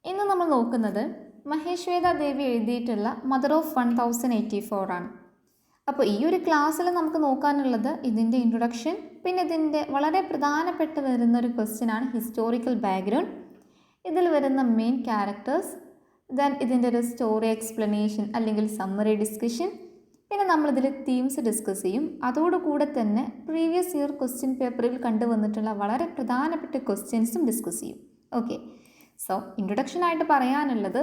ഇന്ന് നമ്മൾ നോക്കുന്നത് മഹേശ്വേത ദേവി എഴുതിയിട്ടുള്ള മദർ ഓഫ് 1084 ആണ്. അപ്പോൾ ഈ ഒരു ക്ലാസ്സിൽ നമുക്ക് നോക്കാനുള്ളത് ഇതിൻ്റെ ഇൻട്രൊഡക്ഷൻ, പിന്നെ ഇതിൻ്റെ വളരെ പ്രധാനപ്പെട്ട വരുന്നൊരു ക്വസ്റ്റ്യൻ ആണ് ഹിസ്റ്റോറിക്കൽ ബാക്ക്ഗ്രൗണ്ട്, ഇതിൽ വരുന്ന മെയിൻ ക്യാരക്ടേഴ്സ്, ദെൻ ഇതിൻ്റെ ഒരു സ്റ്റോറി എക്സ്പ്ലനേഷൻ അല്ലെങ്കിൽ സമ്മറി ഡിസ്കഷൻ, പിന്നെ നമ്മളിതിൽ തീംസ് ഡിസ്കസ് ചെയ്യും. അതോടുകൂടെ തന്നെ പ്രീവിയസ് ഇയർ ക്വസ്റ്റ്യൻ പേപ്പറിൽ കണ്ടുവന്നിട്ടുള്ള വളരെ പ്രധാനപ്പെട്ട ക്വസ്റ്റ്യൻസും ഡിസ്കസ് ചെയ്യും. ഓക്കെ, സോ ഇൻട്രൊഡക്ഷനായിട്ട് പറയാനുള്ളത്,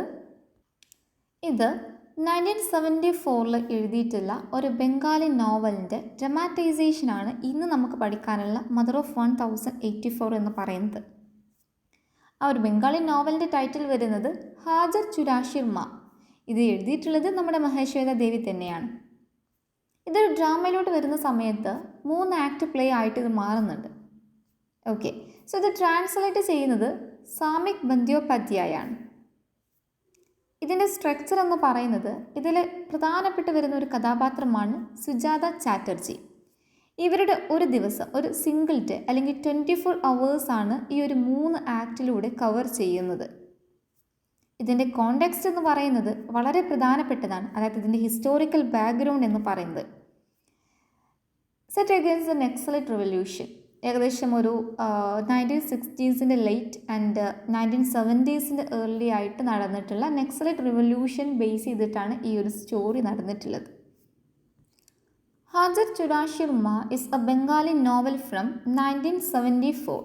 ഇത് 1974 എഴുതിയിട്ടുള്ള ഒരു ബംഗാളി നോവലിൻ്റെ ഡ്രമാറ്റൈസേഷനാണ് ഇന്ന് നമുക്ക് പഠിക്കാനുള്ള മദർ ഓഫ് 1084 എന്ന് പറയുന്നത്. ആ ഒരു ബംഗാളി നോവലിൻ്റെ ടൈറ്റിൽ വരുന്നത് ഹാജർ ചുരാഷിർ മാ. ഇത് എഴുതിയിട്ടുള്ളത് നമ്മുടെ മഹേശ്വേത ദേവി തന്നെയാണ്. ഇതൊരു ഡ്രാമയിലോട്ട് വരുന്ന സമയത്ത് 3 ആക്ട് പ്ലേ ആയിട്ട് ഇത് മാറുന്നുണ്ട്. ഓക്കെ, സോ ഇത് ട്രാൻസ്ലേറ്റ് ചെയ്യുന്നത് സാമിക് ബന്ദ്യോപാധ്യായാണ്. ഇതിൻ്റെ സ്ട്രക്ചർ എന്ന് പറയുന്നത്, ഇതിൽ പ്രധാനപ്പെട്ട് വരുന്ന ഒരു കഥാപാത്രമാണ് സുജാത ചാറ്റർജി. ഇവരുടെ ഒരു ദിവസം, ഒരു സിംഗിൾ ഡേ അല്ലെങ്കിൽ 24 hours ആണ് ഈ ഒരു 3 ആക്ടിലൂടെ കവർ ചെയ്യുന്നത്. ഇതിൻ്റെ കോണ്ടെക്സ്റ്റ് എന്ന് പറയുന്നത് വളരെ പ്രധാനപ്പെട്ടതാണ്, അതായത് ഇതിൻ്റെ ഹിസ്റ്റോറിക്കൽ ബാക്ക്ഗ്രൗണ്ട് എന്ന് പറയുന്നത് set against the Naxalite revolution. ഏകദേശം ഒരു 1960s late and 1970s early ആയിട്ട് നടന്നിട്ടുള്ള നക്സലൈറ്റ് റിവല്യൂഷൻ ബേസ് ചെയ്തിട്ടാണ് ഈ ഒരു സ്റ്റോറി നടന്നിട്ടുള്ളത്. ഹാജർ ചുരാഷിർ മാ is A Bengali novel from 1974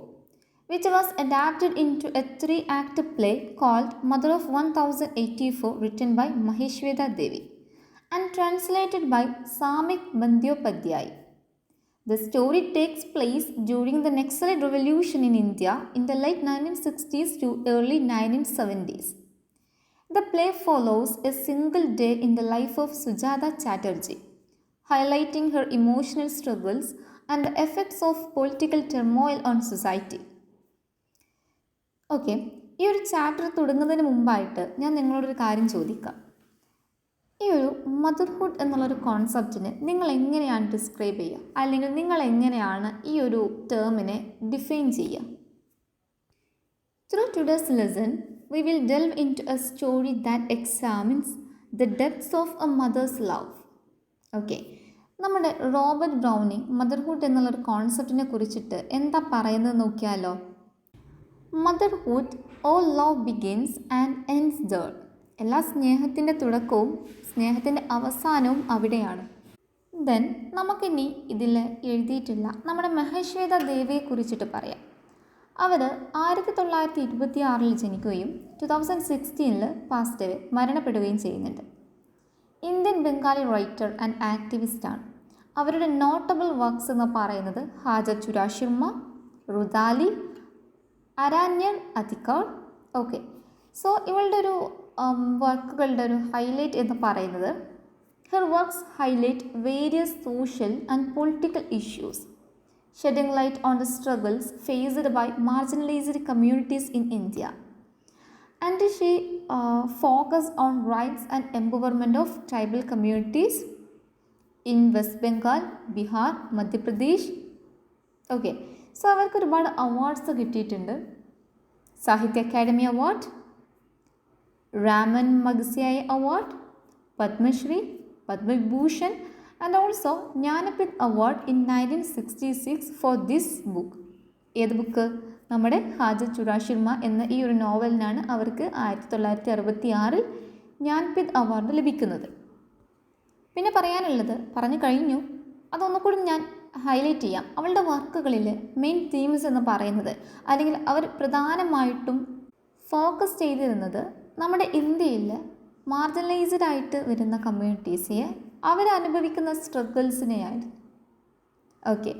which was adapted into a 3-act play called Mother of 1084 written by Maheshweta Devi and translated by Samik Bandyopadhyay. The story takes place during the Naxalite Revolution in India in the late 1960s to early 1970s. The play follows a single day in the life of Sujata Chatterjee, highlighting her emotional struggles and the effects of political turmoil on society. Okay, ഈ ഒരു chapter തുടങ്ങുന്നതിന് മുമ്പായിട്ട് ഞാൻ നിങ്ങളോടൊരു കാര്യം ചോദിക്കാം. ഈ ഒരു മദർഹുഡ് എന്നുള്ളൊരു കോൺസെപ്റ്റിനെ നിങ്ങൾ എങ്ങനെയാണ് ഡിസ്ക്രൈബ് ചെയ്യുക, അല്ലെങ്കിൽ നിങ്ങൾ എങ്ങനെയാണ് ഈ ഒരു ടേമിനെ ഡിഫൈൻ ചെയ്യുക? Through today's lesson we will delve into a story that examines the depths of a mother's love. Okay, നമ്മുടെ റോബർട്ട് ബ്രൗണിങ് മദർഹുഡ് എന്നുള്ളൊരു കോൺസെപ്റ്റിനെ കുറിച്ചിട്ട് എന്താ പറയുന്നത് നോക്കിയാലോ. Motherhood, all love begins and ends there. എല്ലാ സ്നേഹത്തിൻ്റെ തുടക്കവും സ്നേഹത്തിൻ്റെ അവസാനവും അവിടെയാണ്. ദെൻ നമുക്കിനി ഇതിൽ എഴുതിയിട്ടുള്ള നമ്മുടെ മഹേശ്വേത ദേവിയെ കുറിച്ചിട്ട് പറയാം. അവർ 1926 ജനിക്കുകയും 2016 പാസ്റ്റ് അവേ മരണപ്പെടുകയും ചെയ്യുന്നുണ്ട്. ഇന്ത്യൻ ബംഗാളി റൈറ്റർ ആൻഡ് ആക്ടിവിസ്റ്റാണ്. അവരുടെ നോട്ടബിൾ വർക്ക്സ് എന്ന് പറയുന്നത് ഹാജർ ചുരാഷിർ മാ, റുദാലി, അരാന്യർ അധികാർ. ഓക്കെ, സോ ഇവളുടെ ഒരു വർക്കുകളുടെ ഒരു ഹൈലൈറ്റ് എന്ന് പറയുന്നത്, her works highlight various social and political issues, shedding light on the struggles faced by marginalised communities in India and she focus on rights and empowerment of tribal communities in West Bengal, Bihar, Madhya Pradesh. Okay, so അവർക്ക് ഒരുപാട് awards കിട്ടിയിട്ടുണ്ട്. സാഹിത്യ academy award, Raman Magsaysay award, Padma Shri, Padma Vibhushan and also Jnanpith award in 1966 for this book. ഏത് book? നമ്മുടെ ഹാജർ ചുരാഷിർ മാ എന്ന ഈ ഒരു നോവലിനാണ് അവർക്ക് 1966 ജ്ഞാനപീഠ് അവാർഡ് ലഭിക്കുന്നത്. പിന്നെ പറയാനുള്ളത് പറഞ്ഞു കഴിഞ്ഞു, അതൊന്നുകൂടി ഞാൻ ഹൈലൈറ്റ് ചെയ്യാം. അവളുടെ വർക്കുകളിൽ മെയിൻ തീംസ് എന്ന് പറയുന്നത്, അല്ലെങ്കിൽ അവർ പ്രധാനമായിട്ടും ഫോക്കസ് ചെയ്തിരുന്നത് നമ്മുടെ ഇന്ത്യയിൽ മാർജിനലൈസ്ഡ് ആയിട്ട് വരുന്ന കമ്മ്യൂണിറ്റീസിനെ അവരനുഭവിക്കുന്ന സ്ട്രഗിൾസിനെയായിരുന്നു. ഓക്കെ,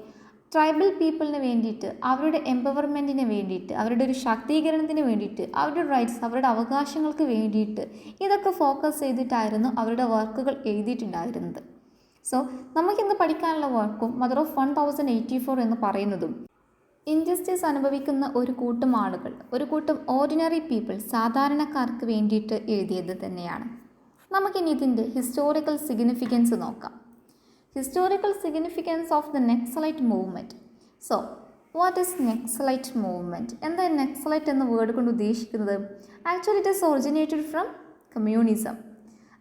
ട്രൈബൽ പീപ്പിളിന് വേണ്ടിയിട്ട്, അവരുടെ എംപവർമെൻറ്റിന് വേണ്ടിയിട്ട്, അവരുടെ ഒരു ശാക്തീകരണത്തിന് വേണ്ടിയിട്ട്, അവരുടെ റൈറ്റ്സ്, അവരുടെ അവകാശങ്ങൾക്ക് വേണ്ടിയിട്ട്, ഇതൊക്കെ ഫോക്കസ് ചെയ്തിട്ടായിരുന്നു അവരുടെ വർക്കുകൾ എഴുതിയിട്ടുണ്ടായിരുന്നത്. സോ നമുക്കിന്ന് പഠിക്കാനുള്ള വർക്കും മദർ ഓഫ് 1084 എന്ന് പറയുന്നതും ഇൻജസ്റ്റിസ് അനുഭവിക്കുന്ന ഒരു കൂട്ടം ആളുകൾ, ഒരു കൂട്ടം ഓർഡിനറി പീപ്പിൾ, സാധാരണക്കാർക്ക് വേണ്ടിയിട്ട് എഴുതിയത് തന്നെയാണ്. നമുക്കിനി ഇതിൻ്റെ ഹിസ്റ്റോറിക്കൽ സിഗ്നിഫിക്കൻസ് നോക്കാം. Historical significance of the Naxalite movement. So what is Naxalite movement? എന്താ നെക്സലൈറ്റ് എന്ന വേർഡ് കൊണ്ട് ഉദ്ദേശിക്കുന്നത്? Actually it is originated from communism.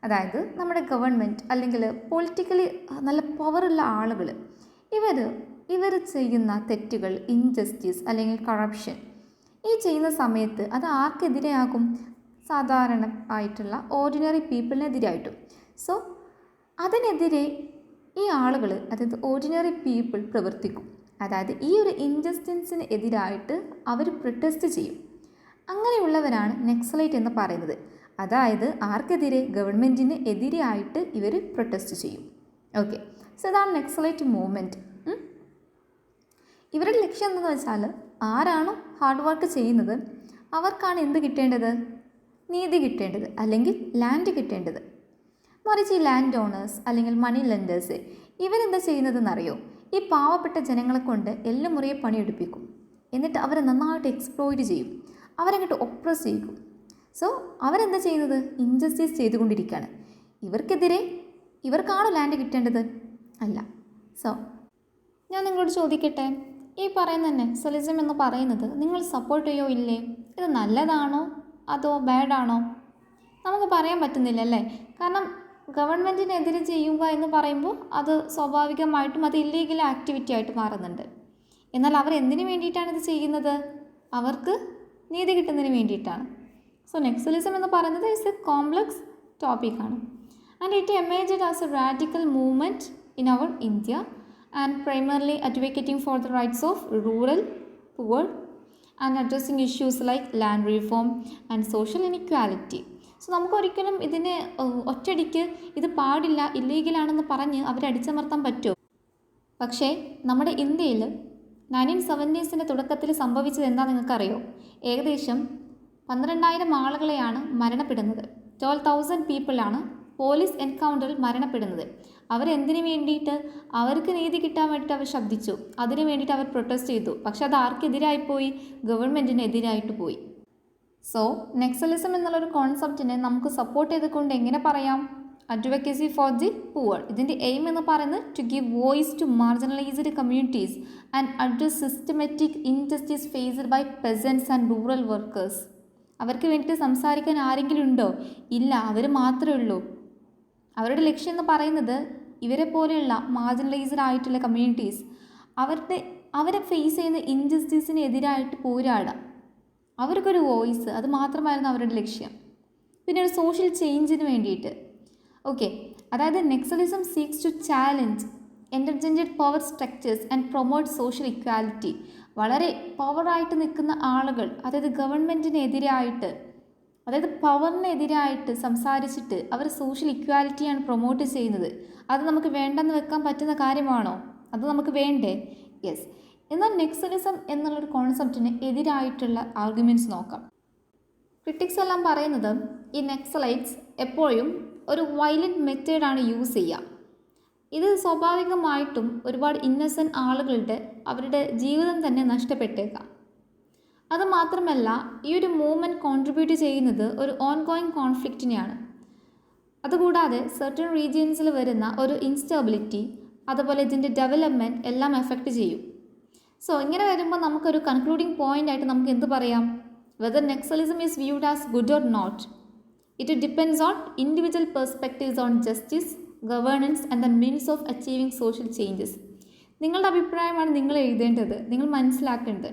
അതായത് നമ്മുടെ ഗവൺമെൻറ് അല്ലെങ്കിൽ പൊളിറ്റിക്കലി നല്ല പവറുള്ള ആളുകൾ ഇവർ ചെയ്യുന്ന തെറ്റുകൾ, ഇൻജസ്റ്റിസ് അല്ലെങ്കിൽ കറപ്ഷൻ ഈ ചെയ്യുന്ന സമയത്ത് അത് ആർക്കെതിരെയാകും? സാധാരണ ആയിട്ടുള്ള ഓർഡിനറി പീപ്പിളിനെതിരായിട്ടും. സോ അതിനെതിരെ ഈ ആളുകൾ, അതായത് ഓർഡിനറി പീപ്പിൾ പ്രവർത്തിക്കും. അതായത് ഈ ഒരു ഇൻജസ്റ്റിസിന് എതിരായിട്ട് അവർ പ്രൊട്ടസ്റ്റ് ചെയ്യും. അങ്ങനെയുള്ളവരാണ് നെക്സലൈറ്റ് എന്ന് പറയുന്നത്. അതായത് ആർക്കെതിരെ? ഗവൺമെൻറ്റിന് എതിരായിട്ട് ഇവർ പ്രൊട്ടസ്റ്റ് ചെയ്യും. ഓക്കെ, സോ ഇതാണ് നെക്സലൈറ്റ് മൂവ്മെൻറ്റ്. ഇവരുടെ ലക്ഷ്യം എന്താണെന്ന് വെച്ചാൽ, ആരാണോ ഹാർഡ് വർക്ക് ചെയ്യുന്നത് അവർക്കാണ് എന്ത് കിട്ടേണ്ടത്? നീതി കിട്ടേണ്ടത്, അല്ലെങ്കിൽ ലാൻഡ് കിട്ടേണ്ടത്. മറിച്ച് ഈ ലാൻഡ് ഓണേഴ്സ് അല്ലെങ്കിൽ മണി ലെൻഡേഴ്സ് ഇവരെന്താ ചെയ്യുന്നതെന്നറിയോ? ഈ പാവപ്പെട്ട ജനങ്ങളെ കൊണ്ട് എല്ലാം മുറിയെ പണിയെടുപ്പിക്കും. എന്നിട്ട് അവരെ നന്നായിട്ട് എക്സ്പ്ലോയിറ്റ് ചെയ്യും, അവരങ്ങോട്ട് ഒപ്രസ് ചെയ്യും. സോ അവരെന്താ ചെയ്യുന്നത്? ഇൻജസ്റ്റിസ് ചെയ്തുകൊണ്ടിരിക്കുകയാണ്. ഇവർക്കാണോ ലാൻഡ് കിട്ടേണ്ടത്? അല്ല. സോ ഞാൻ നിങ്ങളോട് ചോദിക്കട്ടെ, ഈ പറയുന്ന നെക്സലിസം എന്ന് പറയുന്നത് നിങ്ങൾ സപ്പോർട്ട് ചെയ്യോ ഇല്ലേ? ഇത് നല്ലതാണോ അതോ ബാഡാണോ? നമുക്ക് പറയാൻ പറ്റുന്നില്ല അല്ലേ? കാരണം ഗവൺമെൻറ്റിനെതിരെ ചെയ്യുക എന്ന് പറയുമ്പോൾ അത് സ്വാഭാവികമായിട്ടും അത് ഇല്ലീഗൽ ആക്ടിവിറ്റി ആയിട്ട് മാറുന്നുണ്ട്. എന്നാൽ അവർ എന്തിനു വേണ്ടിയിട്ടാണ് ഇത് ചെയ്യുന്നത്? അവർക്ക് നീതി കിട്ടുന്നതിന് വേണ്ടിയിട്ടാണ്. സോ നെക്സലിസം എന്ന് പറയുന്നത് ഇസ് എ കോംപ്ലക്സ് ടോപ്പിക്കാണ്. And it emerged as a radical movement in our India and primarily advocating for the rights of rural poor and addressing issues like land reform and social inequality. So നമുക്കൊരിക്കലും ഇതിനെ ഒറ്റയടിക്ക് ഇത് പാടില്ല, ഇല്ലീഗലാണെന്ന് പറഞ്ഞ് അവരെ അടിച്ചമർത്താൻ പറ്റുമോ? പക്ഷേ നമ്മുടെ ഇന്ത്യയിൽ 1970s തുടക്കത്തിൽ സംഭവിച്ചത് എന്താണെന്ന് നിങ്ങൾക്കറിയോ? ഏകദേശം 12,000 ആളുകളെയാണ് മരണപ്പെടുന്നത്. 12,000 പീപ്പിളാണ് പോലീസ് എൻകൗണ്ടറിൽ മരണപ്പെടുന്നത്. അവരെന്തിനു വേണ്ടിയിട്ട്? അവർക്ക് നീതി കിട്ടാൻ വേണ്ടിയിട്ട് അവർ ശബ്ദിച്ചു, അതിനു വേണ്ടിയിട്ട് അവർ പ്രൊട്ടസ്റ്റ് ചെയ്തു. പക്ഷെ അത് ആർക്കെതിരായിപ്പോയി? ഗവൺമെൻറ്റിന് എതിരായിട്ട് പോയി. സോ നെക്സലിസം എന്നുള്ളൊരു കോൺസെപ്റ്റിനെ നമുക്ക് സപ്പോർട്ട് ചെയ്തുകൊണ്ട് എങ്ങനെ പറയാം? Advocacy for the poor. ഇതിൻ്റെ എയിം എന്ന് പറയുന്നത് to give voice to marginalised communities and address systematic injustice faced by peasants and rural workers. അവർക്ക് വേണ്ടിയിട്ട് സംസാരിക്കാൻ ആരെങ്കിലും ഉണ്ടോ? ഇല്ല, അവർ മാത്രമേ ഉള്ളൂ. അവരുടെ ലക്ഷ്യം എന്ന് പറയുന്നത് ഇവരെ പോലെയുള്ള മാർജിനലൈസ്ഡ് ആയിട്ടുള്ള കമ്മ്യൂണിറ്റീസ് അവരെ ഫേസ് ചെയ്യുന്ന ഇൻജസ്റ്റിസിന് എതിരായിട്ട് പോരാടാം. അവർക്കൊരു വോയിസ്, അത് മാത്രമായിരുന്നു അവരുടെ ലക്ഷ്യം. പിന്നെ ഒരു സോഷ്യൽ ചേഞ്ചിന് വേണ്ടിയിട്ട്. ഓക്കെ, അതായത് Naxalism seeks to challenge entrenched power structures and promote social equality. വളരെ പവറായിട്ട് നിൽക്കുന്ന ആളുകൾ, അതായത് ഗവൺമെൻറ്റിനെതിരായിട്ട്, അതായത് പവറിനെതിരായിട്ട് സംസാരിച്ചിട്ട് അവർ സോഷ്യൽ ഇക്വാലിറ്റിയാണ് പ്രൊമോട്ട് ചെയ്യുന്നത്. അത് നമുക്ക് വേണ്ടെന്ന് വെക്കാൻ പറ്റുന്ന കാര്യമാണോ? അത് നമുക്ക് വേണ്ടേ? യെസ്. എന്നാൽ നെക്സലിസം എന്നുള്ളൊരു കോൺസെപ്റ്റിന് എതിരായിട്ടുള്ള ആർഗ്യുമെൻറ്റ്സ് നോക്കാം. ക്രിറ്റിക്സ് എല്ലാം പറയുന്നത് ഈ നെക്സലൈറ്റ്സ് എപ്പോഴും ഒരു വയലൻറ്റ് മെത്തേഡാണ് യൂസ് ചെയ്യുക. ഇത് സ്വാഭാവികമായിട്ടും ഒരുപാട് ഇന്നസെൻറ്റ് ആളുകളുടെ അവരുടെ ജീവിതം തന്നെ നഷ്ടപ്പെട്ടേക്കാം. അതുമാത്രമല്ല, ഈ ഒരു മൂവ്മെൻറ്റ് കോൺട്രിബ്യൂട്ട് ചെയ്യുന്നത് ഒരു ഓൺഗോയിങ് കോൺഫ്ലിക്റ്റിനെയാണ്. അതുകൂടാതെ സർട്ടൺ റീജിയൻസിൽ വരുന്ന ഒരു ഇൻസ്റ്റബിലിറ്റി, അതുപോലെ ഇതിൻ്റെ ഡെവലപ്മെൻറ്റ് എല്ലാം എഫക്റ്റ് ചെയ്യും. സോ ഇങ്ങനെ വരുമ്പോൾ നമുക്കൊരു കൺക്ലൂഡിങ് പോയിൻ്റ് ആയിട്ട് നമുക്ക് എന്ത് പറയാം? Whether Naxalism is viewed as good or not, it depends on individual perspectives on justice, governance and the means of achieving social changes. നിങ്ങളുടെ അഭിപ്രായമാണ് നിങ്ങൾ എഴുതേണ്ടത്, നിങ്ങൾ മനസ്സിലാക്കേണ്ടത്.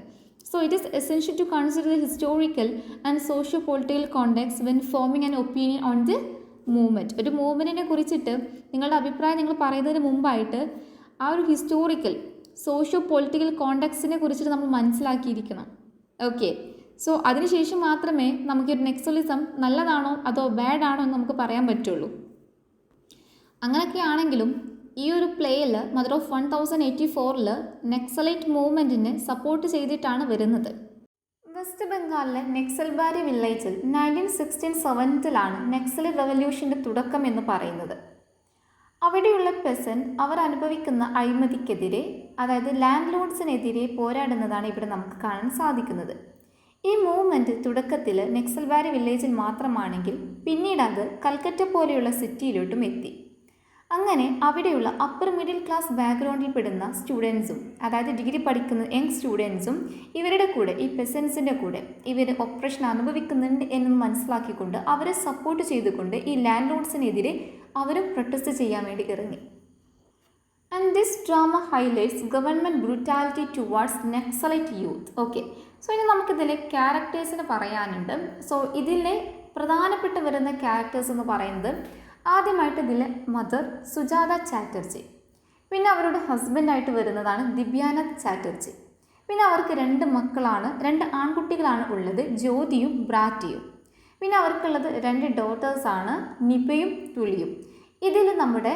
So it is essential to consider the historical and socio-political context when forming an opinion on the movement. ഒരു മൂവ്മെൻറ്റിനെ കുറിച്ചിട്ട് നിങ്ങളുടെ അഭിപ്രായം നിങ്ങൾ പറയുന്നതിന് മുമ്പായിട്ട് ആ ഒരു ഹിസ്റ്റോറിക്കൽ സോഷ്യോ പൊളിറ്റിക്കൽ കോണ്ടെക്സ്റ്റിനെ കുറിച്ചിട്ട് നമ്മൾ മനസ്സിലാക്കിയിരിക്കണം. ഓക്കെ, സോ അതിനുശേഷം മാത്രമേ നമുക്കൊരു നെക്സലിസം നല്ലതാണോ അതോ ബാഡാണോ എന്ന് നമുക്ക് പറയാൻ പറ്റുള്ളൂ. അങ്ങനെയൊക്കെ ആണെങ്കിലും ഈ ഒരു പ്ലേയിൽ മദർ ഓഫ് 1084 നെക്സലൈറ്റ് മൂവ്മെൻറ്റിനെ സപ്പോർട്ട് ചെയ്തിട്ടാണ് വരുന്നത്. വെസ്റ്റ് ബംഗാളിലെ നെക്സൽബാരി വില്ലേജിൽ 1967 നെക്സലൈറ്റ് റെവല്യൂഷൻ്റെ തുടക്കം എന്ന് പറയുന്നത്. അവിടെയുള്ള പെസൻറ്റ് അവർ അനുഭവിക്കുന്ന അഴിമതിക്കെതിരെ, അതായത് ലാൻഡ് ലോഡ്സിനെതിരെ പോരാടുന്നതാണ് ഇവിടെ നമുക്ക് കാണാൻ സാധിക്കുന്നത്. ഈ മൂവ്മെൻറ്റ് തുടക്കത്തിൽ നെക്സൽബാരി വില്ലേജിൽ മാത്രമാണെങ്കിൽ പിന്നീട് അത് കൽക്കറ്റ പോലെയുള്ള സിറ്റിയിലോട്ടും എത്തി. അങ്ങനെ അവിടെയുള്ള അപ്പർ മിഡിൽ ക്ലാസ് ബാക്ക്ഗ്രൗണ്ടിൽ പെടുന്ന സ്റ്റുഡൻസും, അതായത് ഡിഗ്രി പഠിക്കുന്ന യങ് സ്റ്റുഡൻസും ഇവരുടെ കൂടെ, ഈ പെസൻസിൻ്റെ കൂടെ ഇവർ ഒപ്രഷൻ അനുഭവിക്കുന്നുണ്ട് എന്ന് മനസ്സിലാക്കിക്കൊണ്ട് അവരെ സപ്പോർട്ട് ചെയ്തുകൊണ്ട് ഈ ലാൻഡ് ലോഡ്സിനെതിരെ അവരും പ്രൊട്ടസ്റ്റ് ചെയ്യാൻ വേണ്ടി ഇറങ്ങി. And this drama highlights government brutality towards Naxalite youth. Okay, so ഇനി നമുക്കിതിലെ ക്യാരക്ടേഴ്സിന് പറയാനുണ്ട്. സോ ഇതിലെ പ്രധാനപ്പെട്ട് വരുന്ന ക്യാരക്ടേഴ്സ് എന്ന് പറയുന്നത്, ആദ്യമായിട്ട് ഇതിലെ മദർ സുജാത ചാറ്റർജി, പിന്നെ അവരുടെ ഹസ്ബൻഡായിട്ട് വരുന്നതാണ് ദിവ്യാനന്ദ് ചാറ്റർജി. പിന്നെ അവർക്ക് 2 മക്കളാണ്, 2 ആൺകുട്ടികളാണ് ഉള്ളത്, ജ്യോതിയും ബ്രാറ്റിയും. പിന്നെ അവർക്കുള്ളത് 2 ഡോട്ടേഴ്സാണ്, നിപയും തുലിയും. ഇതിൽ നമ്മുടെ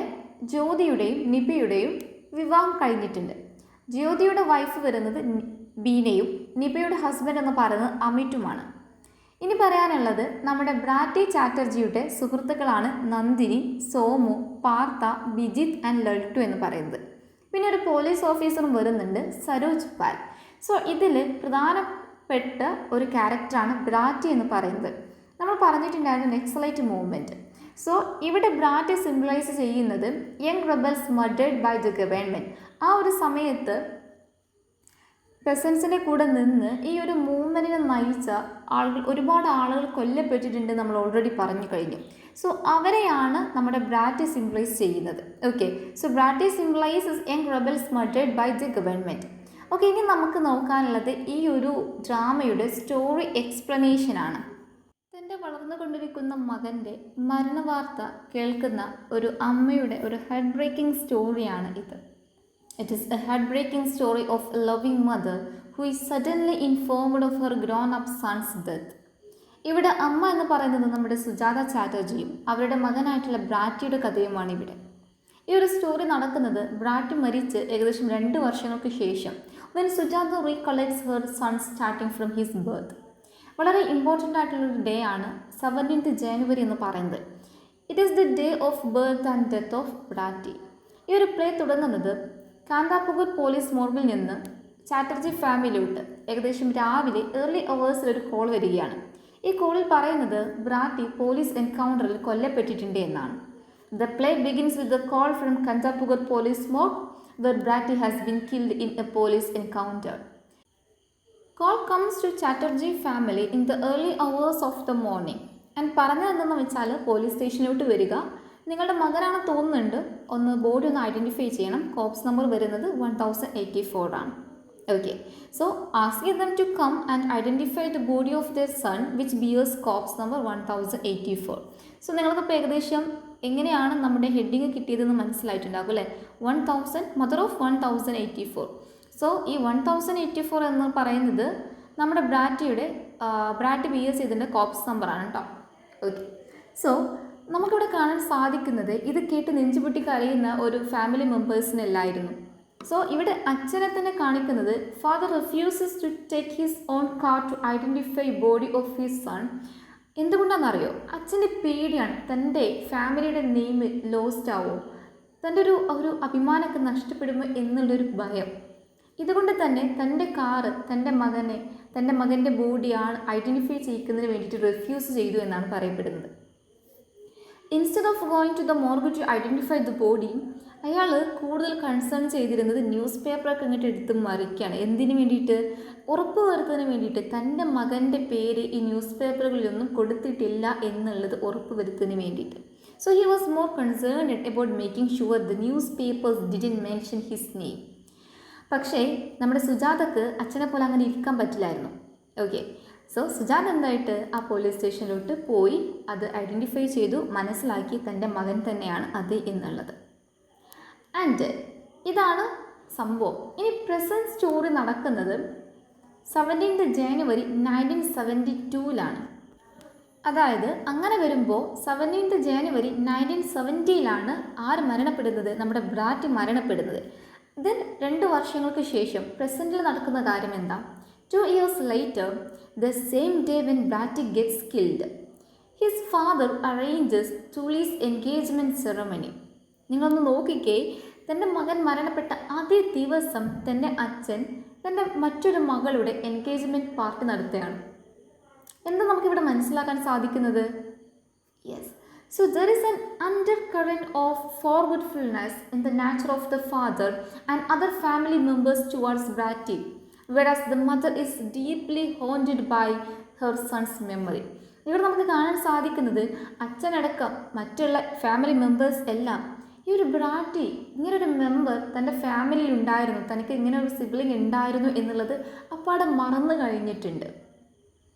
ജ്യോതിയുടെയും നിപയുടെയും വിവാഹം കഴിഞ്ഞിട്ടുണ്ട്. ജ്യോതിയുടെ വൈഫ് വരുന്നത് ബീനയും നിപയുടെ ഹസ്ബൻഡ് എന്ന് പറയുന്നത് അമിറ്റുമാണ്. ഇനി പറയാനുള്ളത് നമ്മുടെ ബ്രാറ്റി ചാറ്റർജിയുടെ സുഹൃത്തുക്കളാണ് നന്ദിനി, സോമു, പാർത്ഥ, ബിജിത്ത് ആൻഡ് ലൾട്ടു എന്ന് പറയുന്നത്. പിന്നെ ഒരു പോലീസ് ഓഫീസറും വരുന്നുണ്ട്, സരോജ് പാൽ. സോ ഇതിൽ പ്രധാനപ്പെട്ട ഒരു ക്യാരക്ടറാണ് ബ്രാറ്റി എന്ന് പറയുന്നത്. നമ്മൾ പറഞ്ഞിട്ടുണ്ടായിരുന്നു നക്സലൈറ്റ് മൂവ്മെൻറ്റ്. സോ ഇവിടെ ബ്രാറ്റി സിംബലൈസ് ചെയ്യുന്നത് young rebels murdered by the government. ആ ഒരു സമയത്ത് പെസൻസിൻ്റെ കൂടെ നിന്ന് ഈ ഒരു മൂവ്മെൻറ്റിനെ നയിച്ച ആളുകൾ, ഒരുപാട് ആളുകൾ കൊല്ലപ്പെട്ടിട്ടുണ്ട് നമ്മൾ ഓൾറെഡി പറഞ്ഞു കഴിഞ്ഞു. സോ അവരെയാണ് നമ്മുടെ ബ്രാറ്റി സിംബലൈസ് ചെയ്യുന്നത്. Okay, so Brati symbolises young rebels murdered by the government. Okay, ഇനി നമുക്ക് നോക്കാനുള്ളത് ഈ ഒരു ഡ്രാമയുടെ സ്റ്റോറി എക്സ്പ്ലനേഷനാണ്. തൻ്റെ വളർന്നുകൊണ്ടിരിക്കുന്ന മകൻ്റെ മരണവാർത്ത കേൾക്കുന്ന ഒരു അമ്മയുടെ ഒരു ഹെഡ് ബ്രേക്കിംഗ് സ്റ്റോറിയാണ് ഇത്. It is a heartbreaking story of a loving mother who is suddenly informed of her grown-up son's death. ഇവിടെ അമ്മ എന്ന് പറയുന്നത് നമ്മുടെ സുജാത ചാറ്റർജിയും അവരുടെ മകനായിട്ടുള്ള ബ്രാറ്റിയുടെ കഥയുമാണ് ഇവിടെ. ഈ ഒരു സ്റ്റോറി നടക്കുന്നത് ബ്രാറ്റി മരിച്ച് ഏകദേശം 2 വർഷങ്ങൾക്ക് ശേഷം, when Sujata recollects her son starting from his birth. വളരെ ഇമ്പോർട്ടൻ്റ് ആയിട്ടുള്ളൊരു ഡേ ആണ് 17th January എന്ന് പറയുന്നത്. It is the day of birth and death of Brati. ഈ ഒരു പ്ലേ തുടങ്ങുന്നത് കാന്താപുഗൂർ പോലീസ് മോർഗിൽ നിന്ന് ചാറ്റർജി ഫാമിലിയോട്ട് ഏകദേശം രാവിലെ ഏർലി അവേഴ്സിൽ ഒരു കോൾ വരികയാണ്. ഈ കോളിൽ പറയുന്നത് ബ്രാറ്റി പോലീസ് എൻകൗണ്ടറിൽ കൊല്ലപ്പെട്ടിട്ടുണ്ട് എന്നാണ്. The play begins with the call from Kantapukur police morgue where Bratty has been killed in a police encounter. Call comes to Chatterjee family in the early hours of the morning. And പറഞ്ഞതെന്തെന്ന് വെച്ചാൽ police സ്റ്റേഷനിലോട്ട് വരിക, നിങ്ങളുടെ മകനാണ് തോന്നുന്നുണ്ട്, ഒന്ന് body ഒന്ന് identify ചെയ്യണം. Corps number വരുന്നത് 1084 ആണ്. Okay, so asking them to come and identify the body of their son which bears corpse number 1084. So നിങ്ങൾക്കിപ്പോൾ ഏകദേശം എങ്ങനെയാണ് നമ്മുടെ ഹെഡിങ് കിട്ടിയതെന്ന് മനസ്സിലായിട്ടുണ്ടാകും അല്ലേ? 1000 മദർ ഓഫ് 1084. സോ ഈ 1084 എന്ന് പറയുന്നത് നമ്മുടെ ബ്രാറ്റി ബിയേഴ്സ് ചെയ്തതിൻ്റെ കോപ്സ് നമ്പറാണ് കേട്ടോ. ഓക്കെ, സോ നമുക്കിവിടെ കാണാൻ സാധിക്കുന്നത് ഇത് കേട്ട് നെഞ്ചുപൊട്ടി കരയുന്ന ഒരു ഫാമിലി മെമ്പേഴ്സിനല്ലായിരുന്നു. സോ ഇവിടെ അച്ഛനെ തന്നെ കാണിക്കുന്നത് father refuses to take his own car to identify body of his son. എന്തുകൊണ്ടാണെന്നറിയോ? അച്ഛൻ്റെ പേടിയാണ്, തൻ്റെ ഫാമിലിയുടെ നെയിം ലോസ്റ്റ് ആവുമോ, തൻ്റെ ഒരു അഭിമാനമൊക്കെ നഷ്ടപ്പെടുമോ എന്നുള്ളൊരു ഭയം. ഇതുകൊണ്ട് തന്നെ തൻ്റെ കാറ് തൻ്റെ മകൻ്റെ ബോഡിയാണ് ഐഡൻറ്റിഫൈ ചെയ്യിക്കുന്നതിന് വേണ്ടിയിട്ട് റിഫ്യൂസ് ചെയ്തു എന്നാണ് പറയപ്പെടുന്നത്. Instead of going to the morgue to identify the body, അയാൾ കൂടുതൽ കൺസേൺ ചെയ്തിരുന്നത് ന്യൂസ് പേപ്പറൊക്കെ ഇങ്ങോട്ട് എടുത്ത് മറിക്കുകയാണ്. എന്തിനു വേണ്ടിയിട്ട്? ഉറപ്പ് വരുത്തുന്നതിന് വേണ്ടിയിട്ട്. തൻ്റെ മകൻ്റെ പേര് ഈ ന്യൂസ് പേപ്പറുകളിലൊന്നും കൊടുത്തിട്ടില്ല എന്നുള്ളത് ഉറപ്പ് വരുത്തുന്നതിന് വേണ്ടിയിട്ട്. So he was more concerned about making sure the news papers didn't mention his name. പക്ഷേ നമ്മുടെ സുജാതക്ക് അച്ഛനെ പോലെ അങ്ങനെ ഇരിക്കാൻ പറ്റില്ലായിരുന്നു. ഓക്കെ, സോ സുജാത എന്തായിട്ട് ആ പോലീസ് സ്റ്റേഷനിലോട്ട് പോയി അത് ഐഡൻറ്റിഫൈ ചെയ്തു, മനസ്സിലാക്കി തൻ്റെ മകൻ തന്നെയാണ് അത് എന്നുള്ളത്. ആൻഡ് ഇതാണ് സംഭവം. ഇനി പ്രസൻറ്റ് സ്റ്റോറി നടക്കുന്നത് 17th January 1972. അതായത് അങ്ങനെ വരുമ്പോൾ 17th January 1970 ആര് മരണപ്പെടുന്നത്? നമ്മുടെ ബ്രാറ്റി മരണപ്പെടുന്നത്. ദെൻ 2 വർഷങ്ങൾക്ക് ശേഷം പ്രസൻറ്റിൽ നടക്കുന്ന കാര്യം എന്താ? 2 years later, the same day when Bratty gets killed, his father arranges Tuli's engagement ceremony. നിങ്ങളൊന്ന് നോക്കിക്കേ, തൻ്റെ മകൻ മരണപ്പെട്ട അതേ ദിവസം തൻ്റെ അച്ഛൻ തൻ്റെ മറ്റൊരു മകളുടെ എൻഗേജ്മെൻറ്റ് പാർട്ടി നടത്തുകയാണ്. എന്താ നമുക്കിവിടെ മനസ്സിലാക്കാൻ സാധിക്കുന്നത്? Yes, So there is an undercurrent of forgetfulness in the nature of the father and other family members towards Bratty, whereas the mother is deeply haunted by her son's memory. ഇവിടെ നമുക്ക് കാണാൻ സാധിക്കുന്നത് അച്ഛനടക്കം മറ്റുള്ള ഫാമിലി മെമ്പേഴ്സ് എല്ലാം ഈ ഒരു ബ്രാറ്റി ഇങ്ങനൊരു member തൻ്റെ ഫാമിലിയിൽ ഉണ്ടായിരുന്നു, തനിക്ക് ഇങ്ങനെ ഒരു സിബ്ലിംഗ് ഉണ്ടായിരുന്നു എന്നുള്ളത് അപ്പാടെ മറന്നു കഴിഞ്ഞിട്ടുണ്ട്.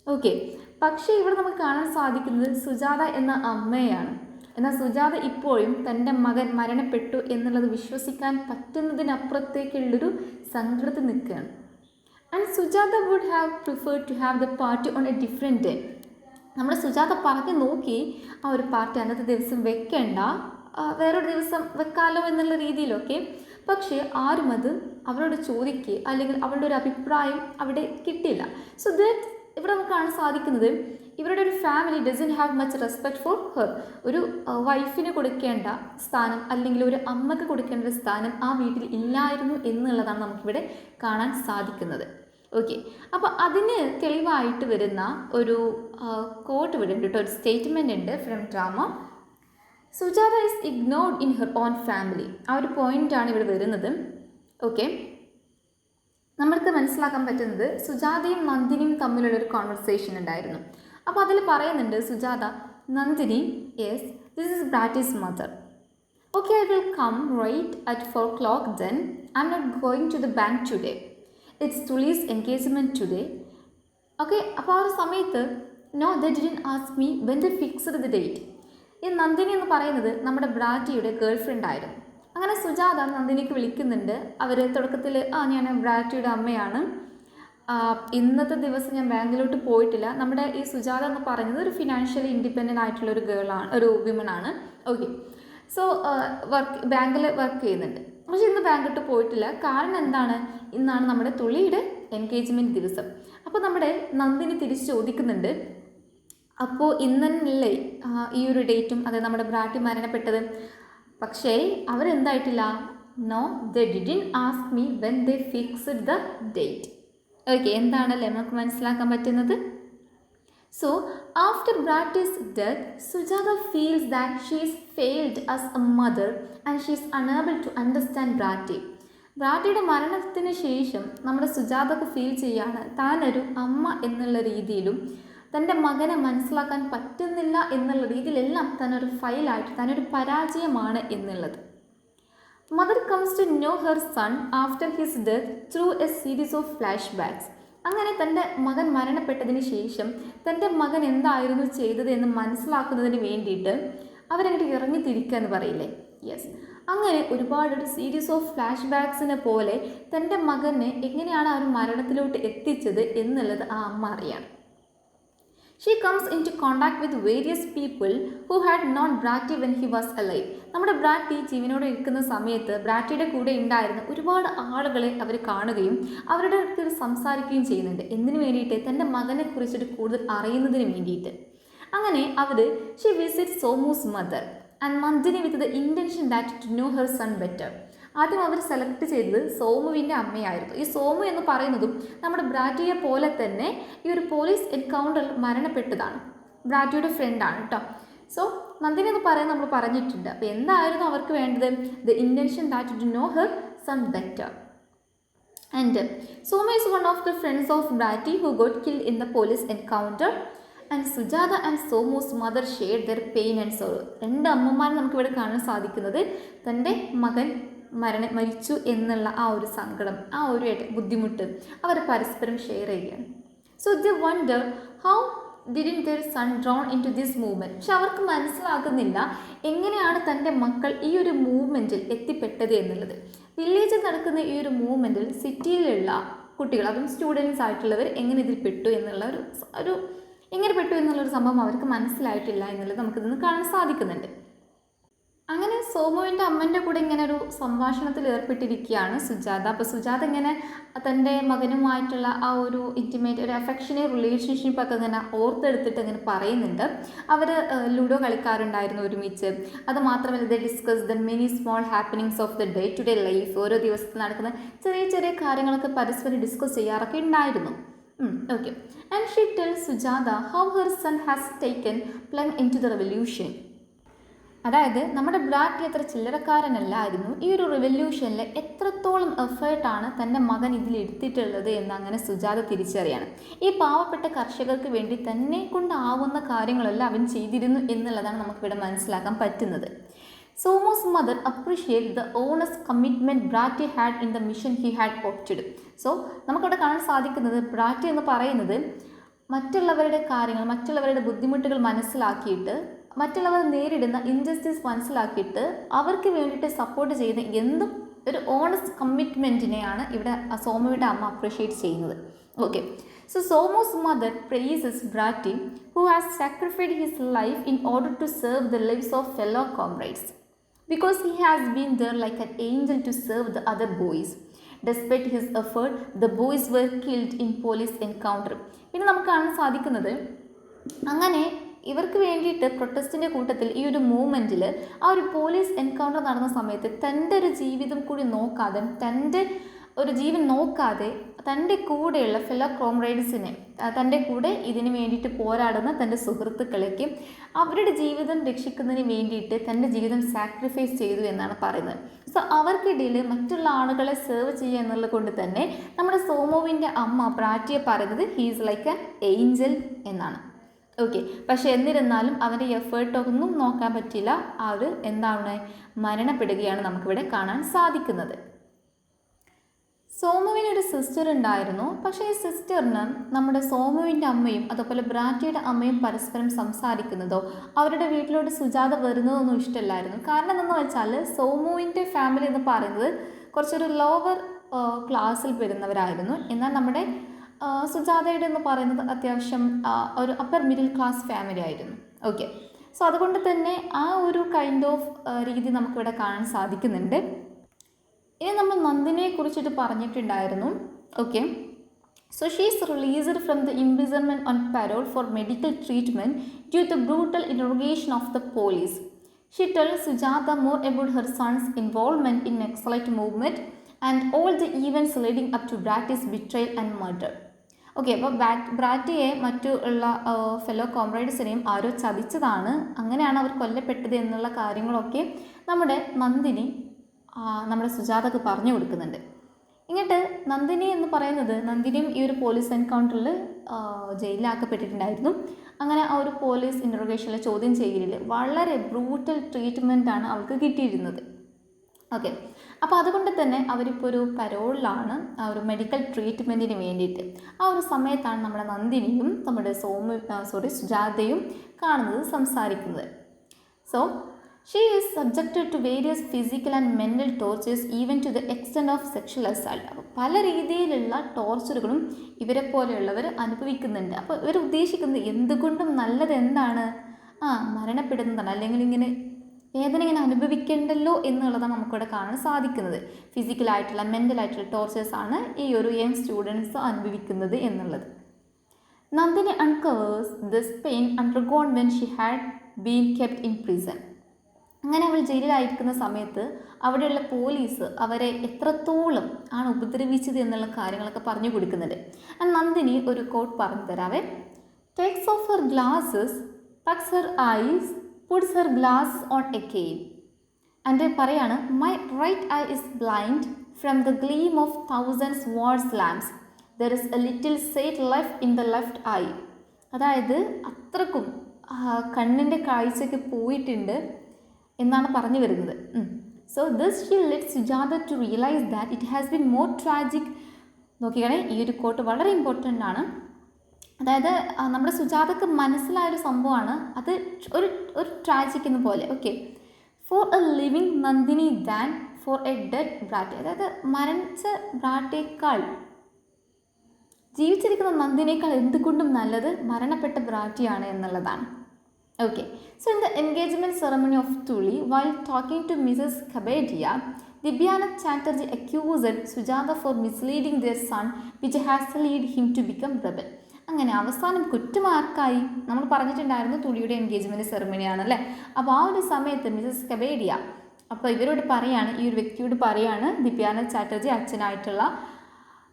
ഓക്കെ, പക്ഷേ ഇവിടെ നമുക്ക് കാണാൻ സാധിക്കുന്നത് സുജാത എന്ന അമ്മയാണ്. എന്നാൽ സുജാത ഇപ്പോഴും തൻ്റെ മകൻ മരണപ്പെട്ടു എന്നുള്ളത് വിശ്വസിക്കാൻ പറ്റുന്നതിനപ്പുറത്തേക്കുള്ളൊരു സങ്കടത്തിൽ നിൽക്കുകയാണ്. And Sujata would have preferred to have the party on a different day. നമ്മുടെ സുജാത പറഞ്ഞു നോക്കി ആ ഒരു പാർട്ടി അന്നത്തെ ദിവസം വെക്കേണ്ട, വേറൊരു ദിവസം വെക്കാലോ എന്നുള്ള രീതിയിലൊക്കെ. പക്ഷേ ആരും അത് അവരോട് ചോദിക്കുക അല്ലെങ്കിൽ അവരുടെ ഒരു അഭിപ്രായം അവിടെ കിട്ടില്ല. സോ ദാറ്റ് ഇവിടെ നമുക്ക് കാണാൻ സാധിക്കുന്നത് ഇവരുടെ ഒരു family doesn't have much respect for her. ഒരു വൈഫിന് കൊടുക്കേണ്ട സ്ഥാനം അല്ലെങ്കിൽ ഒരു അമ്മക്ക് കൊടുക്കേണ്ട ഒരു സ്ഥാനം ആ വീട്ടിൽ ഇല്ലായിരുന്നു എന്നുള്ളതാണ് നമുക്കിവിടെ കാണാൻ സാധിക്കുന്നത്. ഓക്കെ, അപ്പോൾ അതിന് തെളിവായിട്ട് വരുന്ന ഒരു കോട്ട് ഇവിടെ ഉണ്ട് കേട്ടോ, ഒരു സ്റ്റേറ്റ്മെൻ്റ് ഉണ്ട് from drama. Sujatha is ignored in her own family. ആ ഒരു പോയിൻ്റാണ് ഇവിടെ വരുന്നത്. ഓക്കെ, നമ്മൾക്ക് മനസ്സിലാക്കാൻ പറ്റുന്നത് സുജാതയും നന്ദിനിയും തമ്മിലുള്ളൊരു കോൺവെർസേഷൻ ഉണ്ടായിരുന്നു. അപ്പോൾ അതിൽ പറയുന്നുണ്ട് Sujata, Nandini, yes this is Brati's mother. Okay, I will come right at 4 o'clock then. I am not going to the bank today. It's Tuli's engagement today. Okay, അപ്പോൾ ആ ഒരു സമയത്ത് no they didn't ask me when they fixed the date. ഈ നന്ദിനി എന്ന് പറയുന്നത് നമ്മുടെ ബ്രാറ്റിയുടെ girl friend ആയിരുന്നു. അങ്ങനെ സുജാത നന്ദിനിക്ക് വിളിക്കുന്നുണ്ട്. അവർ തുടക്കത്തിൽ ഞാൻ ബ്രാറ്റിയുടെ അമ്മയാണ്, ഇന്നത്തെ ദിവസം ഞാൻ ബാങ്കിലോട്ട് പോയിട്ടില്ല. നമ്മുടെ ഈ സുജാത എന്ന് പറയുന്നത് ഒരു ഫിനാൻഷ്യലി ഇൻഡിപെൻഡൻ്റ് ആയിട്ടുള്ള ഒരു ഗേളാണ്, ഒരു വിമനാണ്. ഓക്കെ, സോ ബാങ്കിൽ വർക്ക് ചെയ്യുന്നുണ്ട്. പക്ഷേ ഇന്ന് ബാങ്കിലോട്ട് പോയിട്ടില്ല. കാരണം എന്താണ്? ഇന്നാണ് നമ്മുടെ തുളിയുടെ എൻഗേജ്മെൻറ്റ് ദിവസം. അപ്പോൾ നമ്മുടെ നന്ദിനി തിരിച്ച് ചോദിക്കുന്നുണ്ട്, അപ്പോൾ ഇന്നല്ലേ ഈ ഒരു ഡേറ്റും അതായത് നമ്മുടെ ബ്രാറ്റി മരണപ്പെട്ടത്? പക്ഷേ അവരെന്തായിട്ടില്ല, no they didn't ask me when they fixed the date. Okay, എന്താണല്ലേ നമുക്ക് മനസ്സിലാക്കാൻ പറ്റുന്നത്? So after Brati's death Sujata feels that she is failed as a mother and she is unable to understand Brati. ബ്രാറ്റിയുടെ മരണത്തിന് ശേഷം നമ്മുടെ സുജാതക്ക് ഫീൽ ചെയ്യാണ് താനൊരു അമ്മ എന്നുള്ള രീതിയിലും തൻ്റെ മകനെ മനസ്സിലാക്കാൻ പറ്റുന്നില്ല എന്നുള്ള രീതിയിലെല്ലാം തന്നൊരു ഫെയിലായിട്ട് തന്നൊരു പരാജയമാണ് എന്നുള്ളത്. Mother comes to know her son after his death through a series of flashbacks. അങ്ങനെ തൻ്റെ മകൻ മരണപ്പെട്ടതിന് ശേഷം തൻ്റെ മകൻ എന്തായിരുന്നു ചെയ്തത് എന്ന് മനസ്സിലാക്കുന്നതിന് വേണ്ടിയിട്ട് അവരങ്ങോട്ട് ഇറങ്ങി തിരിക്കുക എന്ന് പറയില്ലേ? യെസ്, അങ്ങനെ ഒരുപാടൊരു സീരീസ് ഓഫ് ഫ്ലാഷ് ബാക്സിനെ പോലെ തൻ്റെ മകനെ എങ്ങനെയാണ് ആ ഒരു മരണത്തിലോട്ട് എത്തിച്ചത് എന്നുള്ളത് ആ അമ്മ അറിയാം. She comes into contact with various people who had known Bratty when he was alive. നമ്മുടെ ബ്രാറ്റി ജീവനോടെ ഇരിക്കുന്ന സമയത്ത് ബ്രാറ്റിയുടെ കൂടെ ഉണ്ടായിരുന്ന ഒരുപാട് ആളുകളെ അവർ കാണുകയും അവരുടെ അടുത്ത് സംസാരിക്കുകയും ചെയ്യുന്നുണ്ട്. എന്തിനു വേണ്ടിയിട്ട്? തൻ്റെ മകനെ കുറിച്ചിട്ട് കൂടുതൽ അറിയുന്നതിന് വേണ്ടിയിട്ട്. അങ്ങനെ അവർ she visit Somu's mother and Nandini with the intention that to know her son better. ആദ്യം അവർ സെലക്ട് ചെയ്തത് സോമുവിൻ്റെ അമ്മയായിരുന്നു. ഈ സോമു എന്ന് പറയുന്നതും നമ്മുടെ ബ്രാറ്റിയെ പോലെ തന്നെ ഈ ഒരു പോലീസ് എൻകൗണ്ടറിൽ മരണപ്പെട്ടതാണ്, ബ്രാറ്റിയുടെ ഫ്രണ്ടാണ് കേട്ടോ. സോ നന്ദിനി എന്ന് പറയുന്നത് നമ്മൾ പറഞ്ഞിട്ടുണ്ട്. അപ്പോൾ എന്തായിരുന്നു അവർക്ക് വേണ്ടത്? The intention that to know her son better. And Somu is one of the friends of Brati who got killed in the police encounter. And Sujata and Somu's mother shared their pain and sorrow. രണ്ട് അമ്മമാരും നമുക്കിവിടെ കാണാൻ സാധിക്കുന്നത് തൻ്റെ മകൻ മരിച്ചു എന്നുള്ള ആ ഒരു സങ്കടം, ആ ഒരു ബുദ്ധിമുട്ട് അവർ പരസ്പരം ഷെയർ ചെയ്യുകയാണ്. So they wonder how didn't their son drawn into this movement. പക്ഷെ അവർക്ക് മനസ്സിലാകുന്നില്ല എങ്ങനെയാണ് തൻ്റെ മക്കൾ ഈ ഒരു മൂവ്മെൻറ്റിൽ എത്തിപ്പെട്ടത് എന്നുള്ളത്. വില്ലേജിൽ നടക്കുന്ന ഈ ഒരു മൂവ്മെൻറ്റിൽ സിറ്റിയിലുള്ള കുട്ടികൾ, അതും സ്റ്റുഡൻസ് ആയിട്ടുള്ളവർ എങ്ങനെ ഇതിൽ പെട്ടു എന്നുള്ള എങ്ങനെ പെട്ടു എന്നുള്ളൊരു സംഭവം അവർക്ക് മനസ്സിലായിട്ടില്ല എന്നുള്ളത് നമുക്കിതൊന്ന് കാണാൻ സാധിക്കുന്നുണ്ട്. അങ്ങനെ സോമുവിൻ്റെ അമ്മൻ്റെ കൂടെ ഇങ്ങനെ ഒരു സംഭാഷണത്തിൽ ഏർപ്പെട്ടിരിക്കുകയാണ് സുജാത. അപ്പോൾ സുജാത ഇങ്ങനെ തൻ്റെ മകനുമായിട്ടുള്ള ആ ഒരു ഇൻറ്റിമേറ്റ് ഒരു അഫെക്ഷനേറ്റ് റിലേഷൻഷിപ്പൊക്കെ ഇങ്ങനെ ഓർത്തെടുത്തിട്ട് ഇങ്ങനെ പറയുന്നുണ്ട്. അവർ ലുഡോ കളിക്കാറുണ്ടായിരുന്നു ഒരുമിച്ച്. അത് മാത്രമല്ല they discuss the many small happenings of the day to day life. ഓരോ ദിവസത്തിൽ നടക്കുന്ന ചെറിയ ചെറിയ കാര്യങ്ങളൊക്കെ പരസ്പരം ഡിസ്കസ് ചെയ്യാറൊക്കെ ഉണ്ടായിരുന്നു. Okay, and she tells Sujata how her son has taken plunge into the revolution. അതായത് നമ്മുടെ ബ്രാറ്റി അത്ര ചില്ലറക്കാരനല്ലായിരുന്നു. ഈ ഒരു റിവല്യൂഷനിൽ എത്രത്തോളം എഫേർട്ടാണ് തൻ്റെ മകൻ ഇതിൽ എടുത്തിട്ടുള്ളത് എന്ന് അങ്ങനെ സുജാത തിരിച്ചറിയാണ്. ഈ പാവപ്പെട്ട കർഷകർക്ക് വേണ്ടി തന്നെ കൊണ്ടാവുന്ന കാര്യങ്ങളെല്ലാം അവൻ ചെയ്തിരുന്നു എന്നുള്ളതാണ് നമുക്കിവിടെ മനസ്സിലാക്കാൻ പറ്റുന്നത്. Somu's mother appreciate the honest commitment Brati had in the mission he had opted. So നമുക്കിവിടെ കാണാൻ സാധിക്കുന്നത് ബ്രാറ്റി എന്ന് പറയുന്നത് മറ്റുള്ളവരുടെ കാര്യങ്ങൾ, മറ്റുള്ളവരുടെ ബുദ്ധിമുട്ടുകൾ മനസ്സിലാക്കിയിട്ട്, മറ്റുള്ളവർ നേരിടുന്ന ഇൻജസ്റ്റിസ് മനസ്സിലാക്കിയിട്ട് അവർക്ക് വേണ്ടിയിട്ട് സപ്പോർട്ട് ചെയ്യുന്ന എന്തും ഒരു ഓണസ്റ്റ് കമ്മിറ്റ്മെൻറ്റിനെയാണ് ഇവിടെ സോമുവിൻ്റെ അമ്മ അപ്രീഷിയേറ്റ് ചെയ്യുന്നത്. Okay, so Somu's mother praises Brati who has sacrificed his life in order to serve the lives of fellow comrades because he has been there like an angel to serve the other boys. Despite his effort, the boys were killed in police encounter. പിന്നെ നമുക്ക് കാണാൻ സാധിക്കുന്നത് അങ്ങനെ ഇവർക്ക് വേണ്ടിയിട്ട് പ്രൊട്ടസ്റ്റിൻ്റെ കൂട്ടത്തിൽ ഈ ഒരു മൂവ്മെൻറ്റിൽ ആ ഒരു പോലീസ് എൻകൗണ്ടർ നടന്ന സമയത്ത് തൻ്റെ ഒരു ജീവിതം കൂടി നോക്കാതെ, തൻ്റെ ഒരു ജീവൻ നോക്കാതെ തൻ്റെ കൂടെയുള്ള ഫെല്ലോ കോംറേഡ്സിനെ, തൻ്റെ കൂടെ ഇതിന് വേണ്ടിയിട്ട് പോരാടുന്ന തൻ്റെ സുഹൃത്തുക്കളേക്ക് അവരുടെ ജീവിതം രക്ഷിക്കുന്നതിന് വേണ്ടിയിട്ട് തൻ്റെ ജീവിതം സാക്രിഫൈസ് ചെയ്തു എന്നാണ് പറയുന്നത്. സോ അവർക്കിടയിൽ മറ്റുള്ള ആളുകളെ സെർവ് ചെയ്യുക എന്നുള്ളത് കൊണ്ട് തന്നെ നമ്മുടെ സോമുവിൻ്റെ അമ്മ ബ്രാറ്റിയെ പറയുന്നത് ഹീസ് ലൈക്ക് ആൻ ഏഞ്ചൽ എന്നാണ്. ഓക്കെ, പക്ഷെ എന്നിരുന്നാലും അവൻ്റെ എഫേർട്ടൊന്നും നോക്കാൻ പറ്റില്ല. അവർ എന്താണ് മരണപ്പെടുകയാണ് നമുക്കിവിടെ കാണാൻ സാധിക്കുന്നത്. സോമുവിനൊരു സിസ്റ്റർ ഉണ്ടായിരുന്നു. പക്ഷേ ഈ സിസ്റ്ററിന് നമ്മുടെ സോമുവിൻ്റെ അമ്മയും അതുപോലെ ബ്രാറ്റിയുടെ അമ്മയും പരസ്പരം സംസാരിക്കുന്നതോ അവരുടെ വീട്ടിലോട്ട് സുജാത വരുന്നതൊന്നും ഇഷ്ടമല്ലായിരുന്നു. കാരണം എന്തെന്ന് വെച്ചാൽ സോമുവിൻ്റെ ഫാമിലി എന്ന് പറയുന്നത് കുറച്ചൊരു ലോവർ ക്ലാസ്സിൽ വരുന്നവരായിരുന്നു. എന്നാൽ നമ്മുടെ സുജാതയുടെ എന്ന് പറയുന്നത് അത്യാവശ്യം ഒരു അപ്പർ മിഡിൽ ക്ലാസ് ഫാമിലി ആയിരുന്നു. ഓക്കെ, സോ അതുകൊണ്ട് തന്നെ ആ ഒരു കൈൻഡ് ഓഫ് രീതി നമുക്കിവിടെ കാണാൻ സാധിക്കുന്നുണ്ട്. ഇനി നമ്മൾ നന്ദിനിയെ കുറിച്ചിട്ട് പറഞ്ഞിട്ടുണ്ടായിരുന്നു. Okay, so she is released from the imprisonment on parole for medical treatment due to brutal interrogation of the police. She tells Sujata more about her son's involvement in Naxalite movement and all the events leading up to Brati's betrayal and murder. Okay, അപ്പോൾ ബ്രാറ്റിയെ മറ്റുള്ള fellow കോംറേഡ്സിനെയും ആരോ ചതിച്ചതാണ്, അങ്ങനെയാണ് അവർ കൊല്ലപ്പെട്ടത് എന്നുള്ള കാര്യങ്ങളൊക്കെ നമ്മുടെ നന്ദിനി നമ്മുടെ സുജാതക്ക് പറഞ്ഞു കൊടുക്കുന്നുണ്ട്. ഇങ്ങോട്ട് നന്ദിനി എന്ന് പറയുന്നത്, നന്ദിനിയും ഈ ഒരു പോലീസ് എൻകൗണ്ടറിൽ ജയിലിലാക്കപ്പെട്ടിട്ടുണ്ടായിരുന്നു. അങ്ങനെ ആ ഒരു പോലീസ് ഇൻട്രോഗേഷനിലെ ചോദ്യം ചെയ്യലിൽ വളരെ ബ്രൂട്ടൽ ട്രീറ്റ്മെൻറ്റാണ് അവൾക്ക് കിട്ടിയിരുന്നത്. ഓക്കെ, അപ്പോൾ അതുകൊണ്ട് തന്നെ അവരിപ്പോൾ ഒരു പരോളിലാണ്, ആ ഒരു മെഡിക്കൽ ട്രീറ്റ്മെൻറ്റിന് വേണ്ടിയിട്ട്. ആ ഒരു സമയത്താണ് നമ്മുടെ നന്ദിനിയും നമ്മുടെ സുജാതയും കാണുന്നത്, സംസാരിക്കുന്നത്. So she is subjected to various physical and mental tortures even to the extent of sexual assault. അപ്പോൾ പല രീതിയിലുള്ള ടോർച്ചറുകളും ഇവരെ പോലെയുള്ളവർ അനുഭവിക്കുന്നുണ്ട്. അപ്പോൾ ഇവർ ഉദ്ദേശിക്കുന്നത് എന്തുകൊണ്ടും നല്ലത് എന്താണ്, മരണപ്പെടുന്നതാണ്, അല്ലെങ്കിൽ ഇങ്ങനെ വേദന ഇങ്ങനെ അനുഭവിക്കേണ്ടല്ലോ എന്നുള്ളതാണ് നമുക്കിവിടെ കാണാൻ സാധിക്കുന്നത്. ഫിസിക്കലായിട്ടുള്ള മെൻ്റലായിട്ടുള്ള ടോർച്ചേഴ്സാണ് ഈ ഒരു യങ് സ്റ്റുഡൻസ് അനുഭവിക്കുന്നത് എന്നുള്ളത്. Nandini uncovers this pain undergone when she had been kept in prison. അങ്ങനെ അവൾ ജയിലിലായിരിക്കുന്ന സമയത്ത് അവിടെയുള്ള പോലീസ് അവരെ എത്രത്തോളം ആണ് ഉപദ്രവിച്ചത് എന്നുള്ള കാര്യങ്ങളൊക്കെ പറഞ്ഞു കൊടുക്കുന്നുണ്ട്. നന്ദിനി ഒരു കോട്ട് പറഞ്ഞു തരാവേ. Takes off her glasses, tucks her eyes, puts her glass on a cane. And പറയാണ്, my right eye is blind from the gleam of thousands watts lamps. There is a little sight left in the left eye. അതായത് അത്രക്കും കണ്ണിൻ്റെ കാഴ്ചയ്ക്ക് പോയിട്ടുണ്ട് എന്നാണ് പറഞ്ഞു വരുന്നത്. So this she let Sujata to realise that it has been more tragic. നോക്കിക്കണേ, ഈ ഒരു കോട്ട് വളരെ ഇമ്പോർട്ടൻ്റ് ആണ്. അതായത് നമ്മുടെ സുജാതക്ക് മനസ്സിലായൊരു സംഭവമാണ് അത്, ഒരു ട്രാജിക് എന്ന പോലെ. Okay, for a living Nandini than for a dead Brati. അതായത് മരിച്ച ബ്രാറ്റിയേക്കാൾ, ജീവിച്ചിരിക്കുന്ന നന്ദിനേക്കാൾ എന്തുകൊണ്ടും നല്ലത് മരണപ്പെട്ട ബ്രാറ്റിയാണ് എന്നുള്ളതാണ്. Okay, so in the engagement ceremony of Tuli, while talking to Mrs. Kabedia, Dibyana Chatterjee accused Sujata for misleading their son, which has led him to become rebel. അങ്ങനെ അവസാനം കുറ്റമാർക്കായി നമ്മൾ പറഞ്ഞിട്ടുണ്ടായിരുന്നു, തുളിയുടെ എൻഗേജ്മെൻറ്റ് സെറമണിയാണല്ലേ. അപ്പോൾ ആ ഒരു സമയത്ത് മിസസ് കബേഡിയ അപ്പോൾ ഇവരോട് പറയാണ്, ഈ ഒരു വ്യക്തിയോട് പറയാണ്, ദിബ്യാന ചാറ്റർജി അച്ഛനായിട്ടുള്ള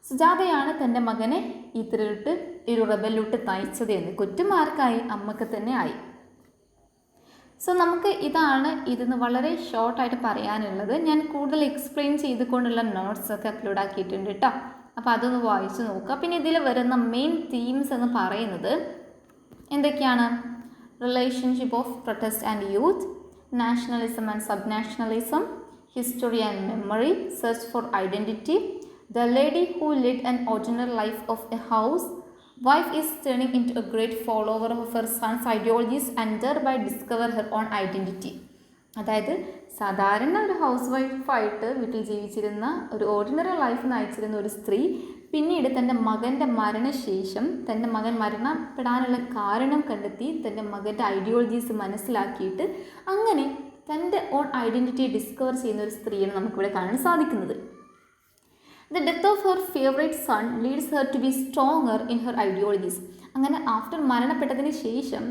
സുജാതയാണ് തൻ്റെ മകനെ ഇതിലോട്ട് ഈ ഒരു റബലിലോട്ട് നയിച്ചത് എന്ന്. കുറ്റമാർക്കായി അമ്മക്ക് തന്നെ ആയി. സോ നമുക്ക് ഇതാണ് ഇതിന്ന് വളരെ ഷോർട്ടായിട്ട് പറയാനുള്ളത്. ഞാൻ കൂടുതൽ എക്സ്പ്ലെയിൻ ചെയ്തുകൊണ്ടുള്ള നോട്ട്സൊക്കെ അപ്ലോഡ് ആക്കിയിട്ടുണ്ട് കേട്ടോ. അപ്പോൾ അതൊന്ന് വായിച്ച് നോക്കുക. പിന്നെ ഇതിൽ വരുന്ന മെയിൻ തീംസ് എന്ന് പറയുന്നത് എന്തൊക്കെയാണ്? Relationship of protest and youth, nationalism and sub nationalism, history and memory, search for identity, the lady who lid an ordinary life of A house, wife is turning into a great follower of her son's ideologies and thereby discover her own identity. അതായത് സാധാരണ ഒരു house വൈഫായിട്ട് വീട്ടിൽ ജീവിച്ചിരുന്ന ഒരു ordinary life നയിച്ചിരുന്ന ഒരു സ്ത്രീ പിന്നീട് തൻ്റെ മകൻ്റെ മരണശേഷം തൻ്റെ മകൻ മരണപ്പെടാനുള്ള കാരണം കണ്ടെത്തി തൻ്റെ മകൻ്റെ ഐഡിയോളജീസ് മനസ്സിലാക്കിയിട്ട് അങ്ങനെ തൻ്റെ ഓൺ ഐഡൻറ്റിറ്റി ഡിസ്കവർ ചെയ്യുന്ന ഒരു സ്ത്രീയാണ് നമുക്കിവിടെ കാണാൻ സാധിക്കുന്നത്. The death of her favorite son leads her to be stronger in her ideologies. അങ്ങനെ ആഫ്റ്റർ മരണപ്പെട്ടതിന് ശേഷം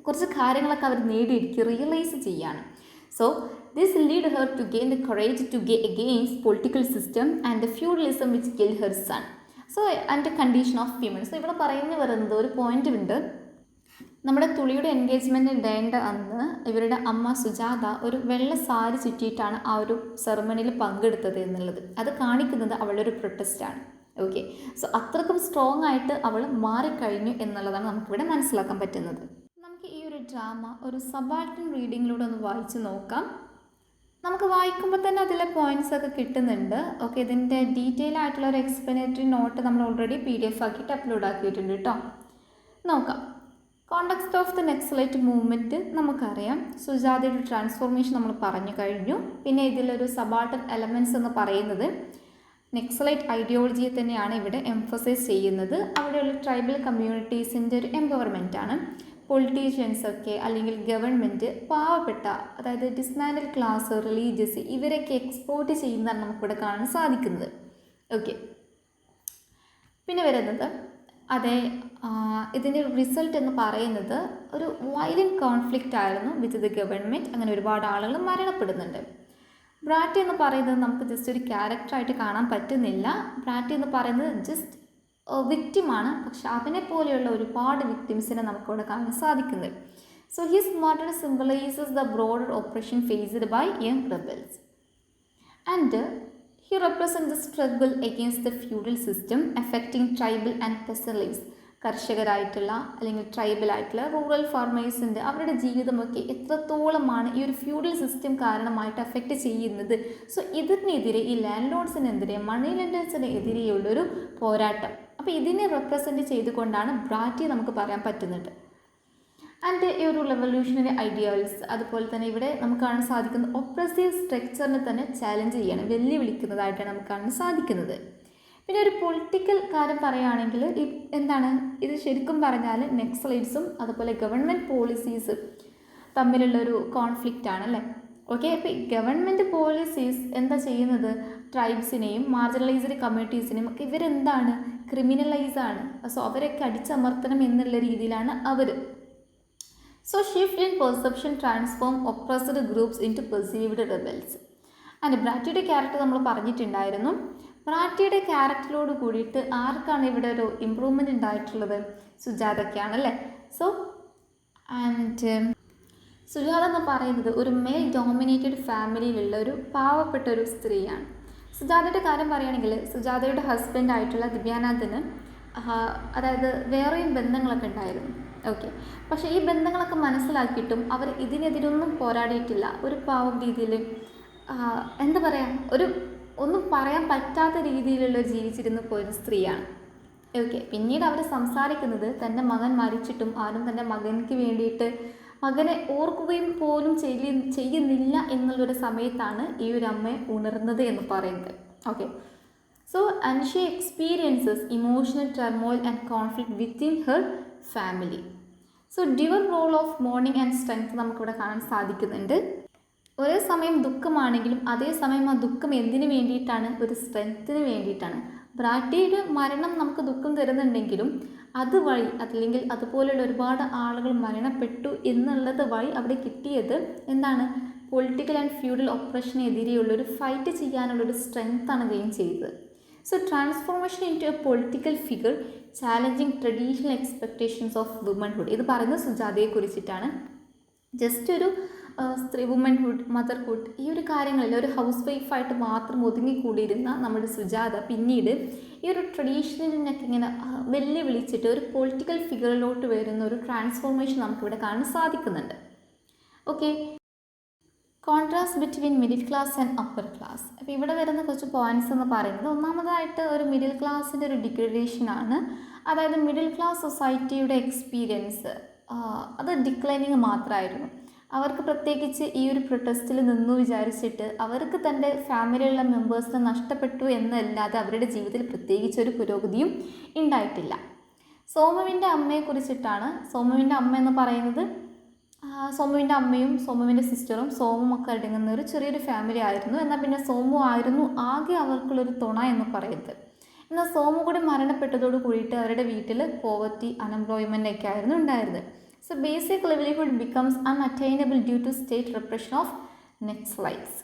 കുറച്ച് കാര്യങ്ങളൊക്കെ അവർ നേടിയെടുക്കുക, റിയലൈസ് ചെയ്യാണ്. So this lead her to gain the courage to go against political system and the feudalism which kill her son. So and the condition of women. So ഇവിടെ പറഞ്ഞു വരുന്നത് ഒരു പോയിന്റ് ഉണ്ട്. നമ്മുടെ തുളിയുടെ എൻഗേജ്മെൻറ്റ് ഡേൻ്റെ അന്ന് ഇവരുടെ അമ്മ സുജാത ഒരു വെള്ള സാരി ചുറ്റിയിട്ടാണ് ആ ഒരു സെറമണിയിൽ പങ്കെടുത്തത് എന്നുള്ളത്. അത് കാണിക്കുന്നത് അവളുടെ ഒരു പ്രൊട്ടസ്റ്റാണ്. ഓക്കെ, സോ അത്രക്കും സ്ട്രോങ് ആയിട്ട് അവൾ മാറിക്കഴിഞ്ഞു എന്നുള്ളതാണ് നമുക്കിവിടെ മനസ്സിലാക്കാൻ പറ്റുന്നത്. നമുക്ക് ഈ ഒരു ഡ്രാമ ഒരു സബാൾട്ടൻ റീഡിങ്ങിലൂടെ ഒന്ന് വായിച്ച് നോക്കാം. നമുക്ക് വായിക്കുമ്പോൾ തന്നെ അതിലെ പോയിൻറ്റ്സ് ഒക്കെ കിട്ടുന്നുണ്ട്. ഓക്കെ, ഇതിൻ്റെ ഡീറ്റെയിൽ ആയിട്ടുള്ള ഒരു എക്സ്പ്ലനേറ്ററി നോട്ട് നമ്മൾ ഓൾറെഡി PDF ആക്കിയിട്ട് അപ്ലോഡ് ആക്കിയിട്ടുണ്ട് കേട്ടോ. നോക്കാം. Context of the Naxalite movement നമുക്കറിയാം. സുജാതയുടെ ട്രാൻസ്ഫോർമേഷൻ നമ്മൾ പറഞ്ഞു കഴിഞ്ഞു. പിന്നെ ഇതിലൊരു സബാൾട്ടൻ എലമെൻറ്റ്സ് എന്ന് പറയുന്നത് നെക്സലൈറ്റ് ഐഡിയോളജിയെ തന്നെയാണ് ഇവിടെ എംഫസൈസ് ചെയ്യുന്നത്. അവിടെയുള്ള ട്രൈബൽ കമ്മ്യൂണിറ്റീസിൻ്റെ ഒരു എംപവർമെൻറ്റാണ്. പൊളിറ്റീഷ്യൻസൊക്കെ അല്ലെങ്കിൽ ഗവൺമെൻറ് പാവപ്പെട്ട, അതായത് ഡിസ്മാൻഡൽ ക്ലാസ്, റിലീജിയസ് ഇവരൊക്കെ എക്സ്പ്ലോർട്ട് ചെയ്യുന്നതാണ് നമുക്കിവിടെ കാണാൻ സാധിക്കുന്നത്. ഓക്കെ, പിന്നെ വരുന്നത് അതെ ഇതിൻ്റെ റിസൾട്ട് എന്ന് പറയുന്നത് ഒരു വയലൻറ്റ് കോൺഫ്ലിക്റ്റ് ആയിരുന്നു വിത്ത് ദ ഗവൺമെൻറ്. അങ്ങനെ ഒരുപാട് ആളുകൾ മരണപ്പെടുന്നുണ്ട്. ബ്രാറ്റി എന്ന് പറയുന്നത് നമുക്ക് ജസ്റ്റ് ഒരു ക്യാരക്ടറായിട്ട് കാണാൻ പറ്റുന്നില്ല. ബ്രാറ്റി എന്ന് പറയുന്നത് ജസ്റ്റ് വിക്റ്റിമാണ്. പക്ഷെ അവനെ പോലെയുള്ള ഒരുപാട് വിക്ടിംസിനെ നമുക്കിവിടെ കാണാൻ സാധിക്കുന്നത്. So his murder symbolises the broader operation faced by young rebels and he represents the struggle against the feudal system affecting tribal and peasant lives. കർഷകരായിട്ടുള്ള അല്ലെങ്കിൽ ട്രൈബലായിട്ടുള്ള റൂറൽ ഫാർമേഴ്സിൻ്റെ അവരുടെ ജീവിതമൊക്കെ എത്രത്തോളമാണ് ഈ ഒരു ഫ്യൂഡൽ സിസ്റ്റം കാരണമായിട്ട് അഫക്റ്റ് ചെയ്യുന്നത്. സോ ഇതിനെതിരെ ഈ ലാൻഡ് ലോഡ്സിനെതിരെ, മണി ലെൻഡേഴ്സിന് എതിരെയുള്ളൊരു പോരാട്ടം. അപ്പോൾ ഇതിനെ റെപ്രസെൻറ്റ് ചെയ്തുകൊണ്ടാണ് ബ്രാറ്റി നമുക്ക് പറയാൻ പറ്റുന്നത്. ആൻഡ് ഈ ഒരു റെവല്യൂഷണറി ഐഡിയാസ്, അതുപോലെ തന്നെ ഇവിടെ നമുക്ക് കാണാൻ സാധിക്കുന്നത് ഒപ്രസീവ് സ്ട്രക്ചറിനെ തന്നെ ചാലഞ്ച് ചെയ്യണം, വെല്ലുവിളിക്കുന്നതായിട്ടാണ് നമുക്ക് കാണാൻ സാധിക്കുന്നത്. പിന്നെ ഒരു പൊളിറ്റിക്കൽ കാര്യം പറയുകയാണെങ്കിൽ എന്താണ് ഇത് ശരിക്കും പറഞ്ഞാൽ നെക്സലൈറ്റ്സും അതുപോലെ ഗവൺമെൻറ് പോളിസീസ് തമ്മിലുള്ളൊരു കോൺഫ്ലിക്റ്റ് ആണല്ലേ. ഓക്കെ, അപ്പോൾ ഈ ഗവൺമെൻറ് പോളിസീസ് എന്താ ചെയ്യുന്നത്? ട്രൈബ്സിനെയും മാർജിനലൈസ്ഡ് കമ്മ്യൂണിറ്റീസിനെയും ഒക്കെ ഇവരെന്താണ് ക്രിമിനലൈസാണ്. സോ അവരൊക്കെ അടിച്ചമർത്തണം എന്നുള്ള രീതിയിലാണ് അവർ. So shift in perception transform oppressed groups into perceived rebels. And ബ്രാറ്റിയുടെ ക്യാരക്ടർ നമ്മൾ പറഞ്ഞിട്ടുണ്ടായിരുന്നു. ബ്രാറ്റിയുടെ ക്യാരക്ടറിലോട് കൂടിയിട്ട് ആർക്കാണ് ഇവിടെ ഒരു ഇമ്പ്രൂവ്മെൻ്റ് ഉണ്ടായിട്ടുള്ളത്? സുജാതയ്ക്കാണല്ലേ. സോ ആൻഡ് സുജാത എന്ന് പറയുന്നത് ഒരു മെയിൽ ഡോമിനേറ്റഡ് ഫാമിലിയിലുള്ള ഒരു പാവപ്പെട്ട ഒരു സ്ത്രീയാണ്. സുജാതയുടെ കാര്യം പറയുകയാണെങ്കിൽ സുജാതയുടെ ഹസ്ബൻഡായിട്ടുള്ള ദിവ്യാനന്ദന് അതായത് വേറെയും ബന്ധങ്ങളൊക്കെ ഉണ്ടായിരുന്നു. ഓക്കെ, പക്ഷേ ഈ ബന്ധങ്ങളൊക്കെ മനസ്സിലാക്കിയിട്ടും അവർ ഇതിനെതിരൊന്നും പോരാടിയിട്ടില്ല. ഒരു പാവം രീതിയിൽ എന്താ പറയുക, ഒന്നും പറയാൻ പറ്റാത്ത രീതിയിലുള്ള ജീവിച്ചിരുന്ന് പോയൊരു സ്ത്രീയാണ്. ഓക്കെ, പിന്നീട് അവർ സംസാരിക്കുന്നത് തൻ്റെ മകൻ മരിച്ചിട്ടും ആരും തൻ്റെ മകനക്ക് വേണ്ടിയിട്ട് മകനെ ഓർക്കുകയും പോലും ചെയ്യുന്നില്ല എന്നുള്ളൊരു സമയത്താണ് ഈ ഒരു അമ്മ ഉണർന്നത് എന്ന് പറയുന്നത്. Okay, so and she experiences emotional turmoil and conflict within her family. So dual role of mourning and strength നമുക്കിവിടെ കാണാൻ സാധിക്കുന്നുണ്ട്. ഒരേ സമയം ദുഃഖമാണെങ്കിലും അതേസമയം ആ ദുഃഖം എന്തിനു വേണ്ടിയിട്ടാണ്? ഒരു സ്ട്രെങ്ത്തിന് വേണ്ടിയിട്ടാണ്. ബ്രാറ്റിയുടെ മരണം നമുക്ക് ദുഃഖം തരുന്നുണ്ടെങ്കിലും അതുവഴി അല്ലെങ്കിൽ അതുപോലെയുള്ള ഒരുപാട് ആളുകൾ മരണപ്പെട്ടു എന്നുള്ളത് വഴി അവിടെ കിട്ടിയത് എന്താണ്? പൊളിറ്റിക്കൽ ആൻഡ് ഫ്യൂഡൽ ഒപ്രഷനെതിരെയുള്ളൊരു ഫൈറ്റ് ചെയ്യാനുള്ളൊരു സ്ട്രെങ്ത്താണ് ഗെയിൻ ചെയ്തത്. So transformation into a political figure challenging traditional expectations of womanhood. ഇത് പറയുന്നത് സുജാതയെ കുറിച്ചിട്ടാണ്. ജസ്റ്റ് ഒരു സ്ത്രീ വുമൻഹുഡ്, മദർഹുഡ്, ഈ ഒരു കാര്യങ്ങളിൽ ഒരു ഹൗസ് വൈഫായിട്ട് മാത്രം ഒതുങ്ങിക്കൂടിയിരുന്ന നമ്മുടെ സുജാത പിന്നീട് ഈ ഒരു ട്രഡീഷണലിനൊക്കെ ഇങ്ങനെ വെല്ലുവിളിച്ചിട്ട് ഒരു പൊളിറ്റിക്കൽ ഫിഗറിലോട്ട് വരുന്ന ഒരു ട്രാൻസ്ഫോർമേഷൻ നമുക്കിവിടെ കാണാൻ സാധിക്കുന്നുണ്ട്. Okay, contrast between middle class and upper class. അപ്പോൾ ഇവിടെ വരുന്ന കുറച്ച് പോയിൻറ്റ്സ് എന്ന് പറയുന്നത്, ഒന്നാമതായിട്ട് ഒരു മിഡിൽ ക്ലാസ്സിൻ്റെ ഒരു ഡിഗ്രഡേഷനാണ്. അതായത് മിഡിൽ ക്ലാസ് സൊസൈറ്റിയുടെ എക്സ്പീരിയൻസ് അത് ഡിക്ലൈനിങ് മാത്രമായിരുന്നു. അവർക്ക് പ്രത്യേകിച്ച് ഈ ഒരു പ്രൊട്ടസ്റ്റിൽ നിന്നു വിചാരിച്ചിട്ട് അവർക്ക് തൻ്റെ ഫാമിലിയിലുള്ള മെമ്പേഴ്സിനെ നഷ്ടപ്പെട്ടു എന്നല്ലാതെ അവരുടെ ജീവിതത്തിൽ പ്രത്യേകിച്ച് ഒരു പുരോഗതിയും ഉണ്ടായിട്ടില്ല. സോമുവിൻ്റെ അമ്മയെക്കുറിച്ചിട്ടാണ്. സോമുവിൻ്റെ അമ്മ എന്ന് പറയുന്നത് സോമുവിൻ്റെ അമ്മയും സോമുവിൻ്റെ സിസ്റ്ററും സോമും ഒക്കെ അടങ്ങുന്ന ഒരു ചെറിയൊരു ഫാമിലി ആയിരുന്നു. എന്നാൽ പിന്നെ സോമു ആയിരുന്നു ആകെ അവർക്കുള്ളൊരു തുണ എന്ന് പറയുന്നത്. എന്നാൽ സോമു കൂടി മരണപ്പെട്ടതോട് കൂടിയിട്ട് അവരുടെ വീട്ടിൽ പോവർട്ടി, അൺഎംപ്ലോയ്മെൻ്റ് ഒക്കെ ആയിരുന്നു ഉണ്ടായിരുന്നത്. So basic livelihood becomes unattainable due to state repression of Naxalites.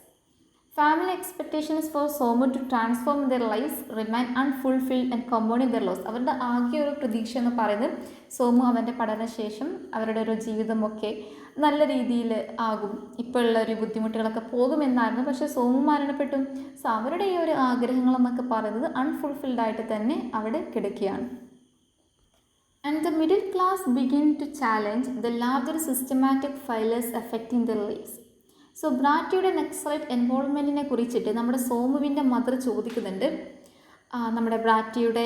Family expectations for Somu to transform their lives remain unfulfilled and compounding their loss. അവരുടെ ആകെ ഒരു പ്രതീക്ഷ എന്ന് പറയുന്നത് സോമു അവൻ്റെ പഠനശേഷം അവരുടെ ഒരു ജീവിതമൊക്കെ നല്ല രീതിയിൽ ആകും, ഇപ്പോഴുള്ള ഒരു ബുദ്ധിമുട്ടുകളൊക്കെ പോകുമെന്നായിരുന്നു. പക്ഷേ സോമു മരണപ്പെട്ടു. സോ അവരുടെ ഈ ഒരു ആഗ്രഹങ്ങളെന്നൊക്കെ പറയുന്നത് അൺഫുൾഫിൽഡ് ആയിട്ട് തന്നെ അവിടെ കിടക്കുകയാണ്. And the middle class begin to challenge the larger systematic failures affecting their lives. So ബ്രാറ്റിയുടെ നെക്സലൈറ്റ് എൻവോൾവ്മെൻറ്റിനെ കുറിച്ചിട്ട് നമ്മുടെ സോമുവിൻ്റെ മദർ ചോദിക്കുന്നുണ്ട് നമ്മുടെ ബ്രാറ്റിയുടെ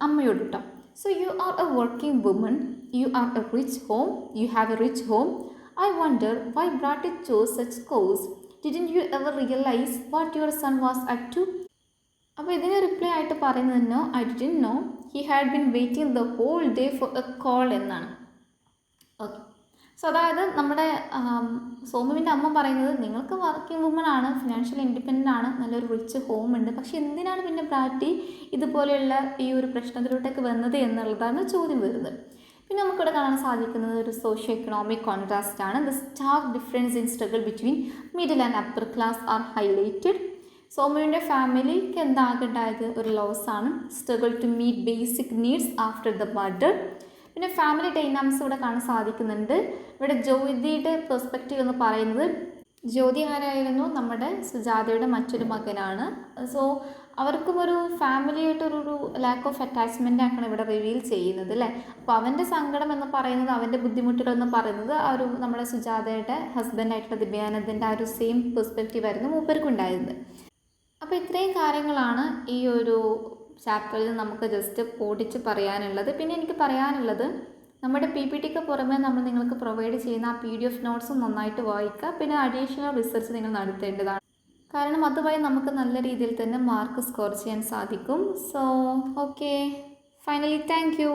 അമ്മയോട് കേട്ടോ. So you are a working woman, you are a rich home, you have a rich home. I wonder why Brati chose such course. Didn't you ever realise what your son was up to. അപ്പോൾ ഇതിന് reply ആയിട്ട് പറയുന്നത് no, I didn't know, he had been waiting the whole day for a call എന്നാണ്. Okay, so അതായത് നമ്മുടെ സോമുവിൻ്റെ അമ്മ പറയുന്നത് നിങ്ങൾക്ക് വർക്കിംഗ് വുമൺ ആണ്, ഫിനാൻഷ്യലി ഇൻഡിപെൻഡൻ്റ് ആണ്, നല്ലൊരു റിച്ച് ഹോം ഉണ്ട്, പക്ഷേ എന്തിനാണ് പിന്നെ ബ്രാറ്റി ഇതുപോലെയുള്ള ഈ ഒരു പ്രശ്നത്തിലോട്ടൊക്കെ വന്നത് എന്നുള്ളതാണ് ചോദ്യം വരുന്നത്. പിന്നെ നമുക്കിവിടെ കാണാൻ സാധിക്കുന്നത് ഒരു സോഷ്യോ എക്കണോമിക് കോൺട്രാസ്റ്റ് ആണ്. The stark difference in struggle between middle and upper class are highlighted. സോമുവിൻ്റെ ഫാമിലിക്ക് എന്താകണ്ടായത് ഒരു ലോസാണ്. Struggle to meet basic needs after the murder. പിന്നെ ഫാമിലി ഡൈനാമിക്സ് ഇവിടെ കാണാൻ സാധിക്കുന്നുണ്ട്. ഇവിടെ ജ്യോതിയുടെ പെർസ്പെക്റ്റീവ് എന്ന് പറയുന്നത്, ജ്യോതി ആരായിരുന്നു, നമ്മുടെ സുജാതയുടെ മറ്റൊരു മകനാണ്. സോ അവർക്കും ഒരു ഫാമിലിയായിട്ടൊരു ലാക്ക് ഓഫ് അറ്റാച്ച്മെൻ്റ് ആക്കണം ഇവിടെ റിവീൽ ചെയ്യുന്നത് അല്ലേ. അപ്പോൾ അവൻ്റെ സങ്കടം എന്ന് പറയുന്നത്, അവൻ്റെ ബുദ്ധിമുട്ടുകൾ എന്ന് പറയുന്നത് ആ ഒരു നമ്മുടെ സുജാതയുടെ ഹസ്ബൻഡായിട്ടുള്ള ദിവ്യാനന്ദൻ്റെ ആ ഒരു സെയിം പെർസ്പെക്റ്റീവ് ആയിരുന്നു മൂപ്പർക്കും ഉണ്ടായിരുന്നത്. അപ്പോൾ ഇത്രയും കാര്യങ്ങളാണ് ഈ ഒരു ചാപ്റ്ററിൽ നമുക്ക് ജസ്റ്റ് ഓടിച്ച് പറയാനുള്ളത്. പിന്നെ എനിക്ക് പറയാനുള്ളത്, നമ്മുടെ PPTക്ക് പുറമെ നമ്മൾ നിങ്ങൾക്ക് പ്രൊവൈഡ് ചെയ്യുന്ന ആ PDF നോട്ട്സും നന്നായിട്ട് വായിക്കുക. പിന്നെ അഡീഷണൽ റിസർച്ച് നിങ്ങൾ നടത്തേണ്ടതാണ്. കാരണം അതുവഴി നമുക്ക് നല്ല രീതിയിൽ തന്നെ മാർക്ക് സ്കോർ ചെയ്യാൻ സാധിക്കും. So okay, finally thank you.